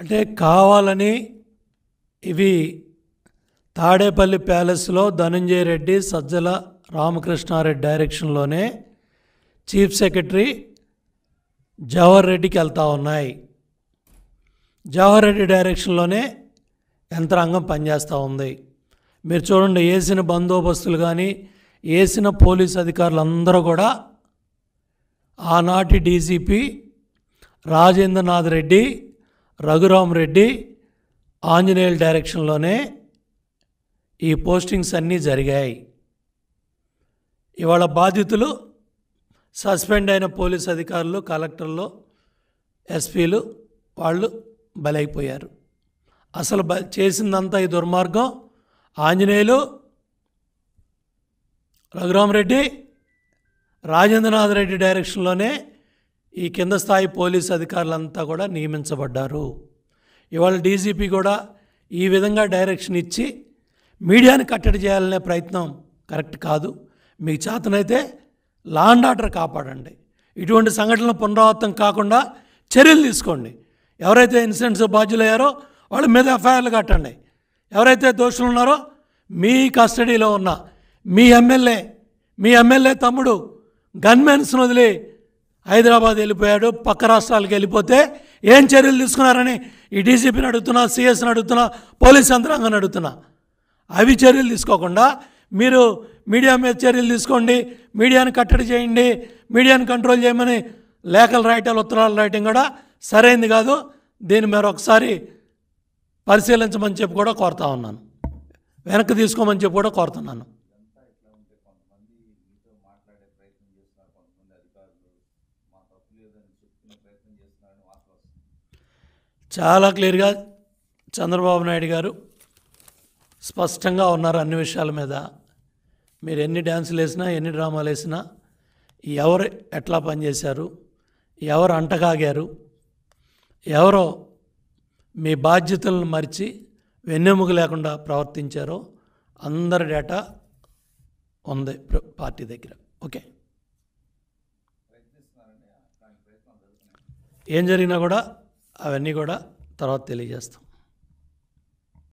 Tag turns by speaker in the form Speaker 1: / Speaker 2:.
Speaker 1: అంటే కావాలని ఇవి తాడేపల్లి ప్యాలెస్లో ధనంజయ రెడ్డి సజ్జల రామకృష్ణారెడ్డి డైరెక్షన్లోనే చీఫ్ సెక్రటరీ జవహర్ రెడ్డికి వెళ్తూ ఉన్నాయి. జవహర్ రెడ్డి డైరెక్షన్లోనే యంత్రాంగం పనిచేస్తూ ఉంది. మీరు చూడండి, వేసిన బందోబస్తులు కానీ వేసిన పోలీస్ అధికారులు అందరూ కూడా ఆనాటి డీజీపీ రాజేంద్రనాథ్ రెడ్డి, రఘురామ్ రెడ్డి, ఆంజనేయుల డైరెక్షన్లోనే ఈ పోస్టింగ్స్ అన్నీ జరిగాయి. ఇవాళ బాధితులు సస్పెండ్ అయిన పోలీస్ అధికారులు, కలెక్టర్లు, ఎస్పీలు వాళ్ళు బలైపోయారు. అసలు చేసిందంతా ఈ దుర్మార్గం ఆంజనేయులు, రఘురామరెడ్డి, రాజేంద్రనాథ్ రెడ్డి డైరెక్షన్లోనే ఈ కింద స్థాయి పోలీస్ అధికారులంతా కూడా నియమించబడ్డారు. ఇవాళ డీజీపీ కూడా ఈ విధంగా డైరెక్షన్ ఇచ్చి మీడియాని కట్టడి చేయాలనే ప్రయత్నం కరెక్ట్ కాదు. మీకు చేతనైతే లా అండ్ ఆర్డర్ కాపాడండి. ఇటువంటి సంఘటనలు పునరావృతం కాకుండా చర్యలు తీసుకోండి. ఎవరైతే ఇన్సిడెంట్స్ బాధ్యులయ్యారో వాళ్ళ మీద ఎఫ్ఐఆర్లు కట్టండి. ఎవరైతే దోషులు ఉన్నారో మీ కస్టడీలో ఉన్న మీ ఎమ్మెల్యే తమ్ముడు గన్మెన్స్ను వదిలి హైదరాబాద్ వెళ్ళిపోయాడు, పక్క రాష్ట్రాలకు వెళ్ళిపోతే ఏం చర్యలు తీసుకున్నారని ఈ డీజీపీని అడుగుతున్నా, సిఎస్ని అడుగుతున్నా, పోలీస్ యంత్రాంగాన్ని అడుగుతున్నా. అవి చర్యలు తీసుకోకుండా మీరు మీడియా మీద చర్యలు తీసుకోండి, మీడియాని కట్టడి చేయండి, మీడియాని కంట్రోల్ చేయమని లేఖలు రాయటం, ఉత్తరాలు రాయటం కూడా సరైంది కాదు. దీన్ని మీరు ఒకసారి పరిశీలించమని చెప్పి కూడా కోరుతా ఉన్నాను. వెనక్కి తీసుకోమని చెప్పి కూడా కోరుతున్నాను. చాలా క్లియర్గా చంద్రబాబు నాయుడు గారు స్పష్టంగా ఉన్నారు అన్ని విషయాల మీద. మీరు ఎన్ని డ్యాన్సులు వేసినా, ఎన్ని డ్రామాలు వేసినా, ఎవరు ఎట్లా పనిచేశారు, ఎవరు అంటగాగారు, ఎవరో మీ బాధ్యతలను మరిచి వెన్నెముక లేకుండా ప్రవర్తించారో అందరి డేటా ఉంది పార్టీ దగ్గర. ఓకే, ఏం జరిగినా కూడా అవన్నీ కూడా తర్వాత తెలియజేస్తాం.